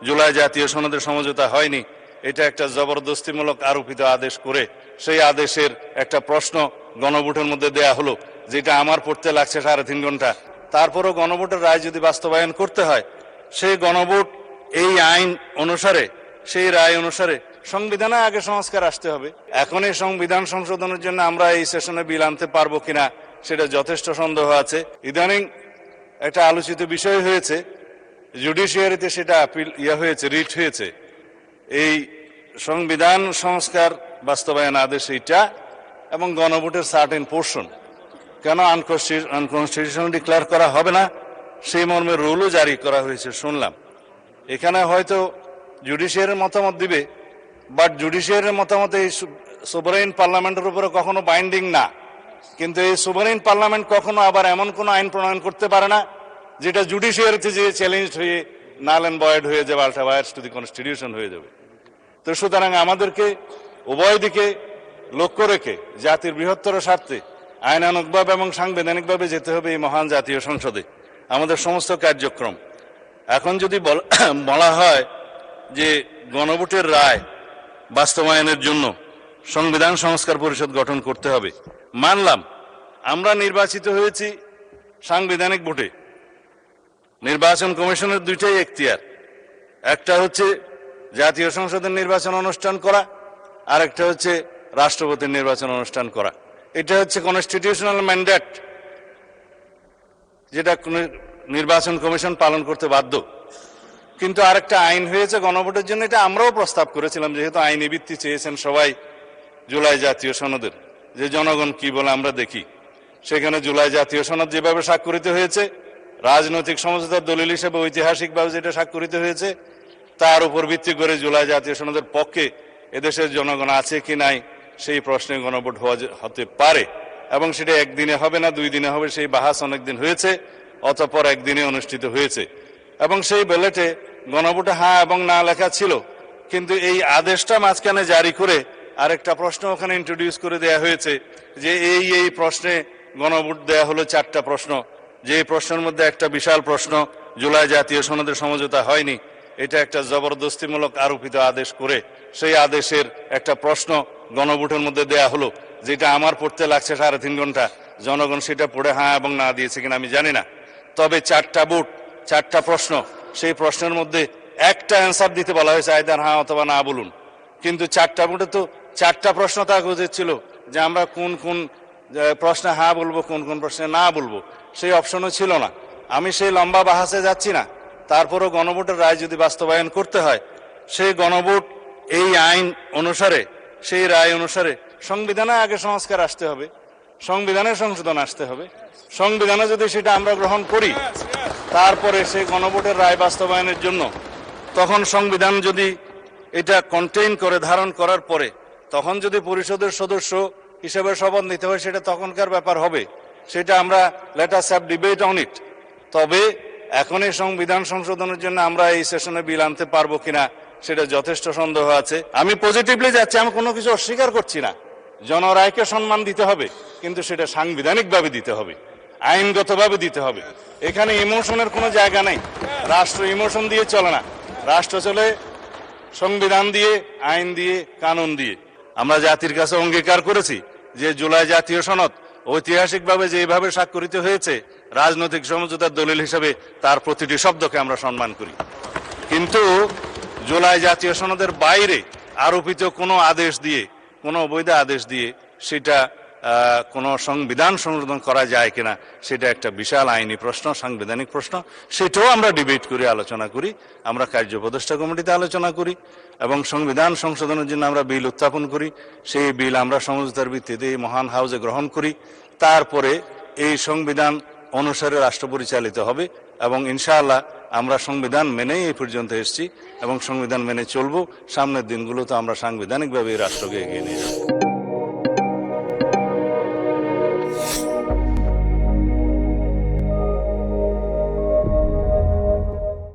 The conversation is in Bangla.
জুলাই জাতীয় সনদের সমঝোতা হয়নি, এটা একটা জবরদস্তিমূলক আরোপিত আদেশ করে সেই আদেশের একটা প্রশ্ন গণভোটের মধ্যে দেয়া হলো, যেটা আমার পড়তে লাগছে 3.5 ঘন্টা। তারপরও গণভোটের রায় যদি বাস্তবায়ন করতে হয়, সেই গণভোট এই আইন অনুসারে, সেই রায় অনুসারে সংবিধানে আগে সংস্কার আসতে হবে। এখন এই সংবিধান সংশোধনের জন্য আমরা এই সেশনে বিল আনতে পারবো কিনা সেটা যথেষ্ট সন্দেহ আছে। ইদানিং একটা আলোচিত বিষয় হয়েছে, জুডিশিয়ারিতে সেটা আপিল হয়েছে, রিট হয়েছে, এই সংবিধান সংস্কার বাস্তবায়ন আদেশ এইটা এবং গণভোটের সার্টেন পোর্শন কেন আনকনস্টিটিউশনাল ডিক্লেয়ার করা হবে না সেই মর্মে রুলও জারি করা হয়েছে শুনলাম। এখানে হয়তো জুডিশিয়ারির মতামত দিবে, বাট জুডিশিয়ারির মতামত এই সোভারেইন পার্লামেন্টের উপরে কখনো বাইন্ডিং না। কিন্তু এই সোভারেইন পার্লামেন্ট কখনো আবার এমন কোনো আইন প্রণয়ন করতে পারে না যেটা জুডিশিয়ারিতে যে চ্যালেঞ্জ হয়ে নাল অ্যান্ড ভয়েড হয়ে যাবে, আল্টারভায়ার্স টু দি কনস্টিটিউশন হয়ে যাবে। তো সুতরাং আমাদেরকে উভয় দিকে লক্ষ্য রেখে জাতির বৃহত্তর স্বার্থে আইনানুগভাবে এবং সাংবিধানিকভাবে যেতে হবে এই মহান জাতীয় সংসদে আমাদের সমস্ত কার্যক্রম। এখন যদি বলা হয় যে গণভোটের রায় বাস্তবায়নের জন্য সংবিধান সংস্কার পরিষদ গঠন করতে হবে, মানলাম আমরা নির্বাচিত হয়েছি সাংবিধানিক ভোটে। নির্বাচন কমিশনের দুইটাই এখতিয়ার, একটা হচ্ছে জাতীয় সংসদের নির্বাচন অনুষ্ঠান করা, আর একটা হচ্ছে রাষ্ট্রপতির নির্বাচন অনুষ্ঠান করা। এটা হচ্ছে কনস্টিটিউশনাল ম্যান্ডেট, যেটা নির্বাচন কমিশন পালন করতে বাধ্য। কিন্তু আরেকটা আইন হয়েছে গণভোটের জন্য, এটা আমরাও প্রস্তাব করেছিলাম, যেহেতু আইনি ভিত্তি চেয়েছেন সবাই জুলাই জাতীয় সনদের, যে জনগণ কি বলে আমরা দেখি। সেখানে জুলাই জাতীয় সনদ যেভাবে স্বাক্ষরিত হয়েছে, রাজনৈতিক সমঝোতার দলিল হিসেবে ঐতিহাসিকভাবে যেটা স্বাক্ষরিত হয়েছে, তার উপর ভিত্তি করে জুলাই জাতীয় সনদের পক্ষে এদেশের জনগণ আছে কি নাই সেই প্রশ্নে গণভোট হতে পারে, এবং সেটা একদিনে হবে না, 2 দিনে হবে, সেই বাহাস অনেকদিন হয়েছে, অতঃপর একদিনে অনুষ্ঠিত হয়েছে। এবং সেই ব্যালটে গণভোটে হ্যাঁ এবং না লেখা ছিল, কিন্তু এই আদেশটা মাঝখানে জারি করে আরেকটা প্রশ্ন ওখানে ইন্ট্রোডিউস করে দেয়া হয়েছে যে এই প্রশ্নে গণভোট দেয়া হলো 4টা প্রশ্ন, যে প্রশ্নের মধ্যে একটা বিশাল প্রশ্ন জুলাই জাতীয় সনদের সমঝোতা হয়নি, এটা একটা জবরদস্তিমূলক আরোপিত আদেশ করে সেই আদেশের একটা প্রশ্ন গণভোটের মধ্যে দেয়া হলো, যেটা আমার পড়তে লাগছে 3.5 ঘন্টা। জনগণ সেটা পড়ে হ্যাঁ এবং না দিয়েছে কিনা আমি জানি না, তবে 4টা ভোট, 4টা প্রশ্ন, সেই প্রশ্নের মধ্যে একটা অ্যান্সার দিতে বলা হয়েছে, আইদার হ্যাঁ অথবা না বলুন। কিন্তু 4টা ভোটে তো 4টা প্রশ্ন থাকা উচিত ছিল যে আমরা কোন কোন প্রশ্নে হ্যাঁ বলবো, কোন কোন প্রশ্নে না বলবো, সেই অপশনও ছিল না। আমি সেই লম্বা বাহাসে যাচ্ছি না, তারপরও গণভোটের রায় যদি বাস্তবায়ন করতে হয়, সেই গণভোট এই আইন অনুসারে, সেই রায় অনুসারে সংবিধানে আগে সংস্কার আসতে হবে, সংবিধানের সংশোধন আসতে হবে। সংবিধানে যদি সেটা আমরা গ্রহণ করি, তারপরে সেই গণভোটের রায় বাস্তবায়নের জন্য তখন সংবিধান যদি এটা কন্টেইন করে, ধারণ করার পরে তখন যদি পরিষদের সদস্য হিসেবে শপথ নিতে হয়, সেটা তখনকার ব্যাপার হবে, সেটা আমরা let us have debate on it. তবে এখন এই সংবিধান সংশোধনের জন্য আমরা এই সেশনে বিল আনতে পারবো কিনা সেটা যথেষ্ট সন্দেহ আছে। আমি পজিটিভলি যাচ্ছি, আমি কোনো কিছু অস্বীকার করছি না। জনরায়কে সম্মান দিতে হবে, কিন্তু সেটা সাংবিধানিকভাবে দিতে হবে, আইনগতভাবে দিতে হবে। এখানে ইমোশনের কোনো জায়গা নেই। রাষ্ট্র ইমোশন দিয়ে চলে না, রাষ্ট্র চলে সংবিধান দিয়ে, আইন দিয়ে, কানুন দিয়ে। আমরা জাতির কাছে অঙ্গীকার করেছি যে জুলাই জাতীয় সনদ ঐতিহাসিকভাবে যেভাবে স্বাক্ষরিত হয়েছে রাজনৈতিক সমঝোতার দলিল হিসেবে, তার প্রতিটি শব্দকে আমরা সম্মান করি। কিন্তু জুলাই জাতীয় সনদের বাইরে আরোপিত কোনো আদেশ দিয়ে, কোনো অবৈধ আদেশ দিয়ে সেটা কোনো সংবিধান সংশোধন করা যায় কিনা সেটা একটা বিশাল আইনি প্রশ্ন, সাংবিধানিক প্রশ্ন। সেটাও আমরা ডিবেট করি, আলোচনা করি, আমরা কার্য উপদেষ্টা কমিটিতে আলোচনা করি এবং সংবিধান সংশোধনের জন্য আমরা বিল উত্থাপন করি। সেই বিল আমরা সমঝোতার ভিত্তিতে মহান হাউসে গ্রহণ করি। তারপরে এই সংবিধান অনুসারে রাষ্ট্র পরিচালিত হবে এবং ইনশাআল্লাহ আমরা সংবিধান মেনেই এই পর্যন্ত এসেছি এবং সংবিধান মেনে চলবো। সামনের দিনগুলোতে আমরা সাংবিধানিকভাবে এই রাষ্ট্রকে এগিয়ে নিয়ে যাব।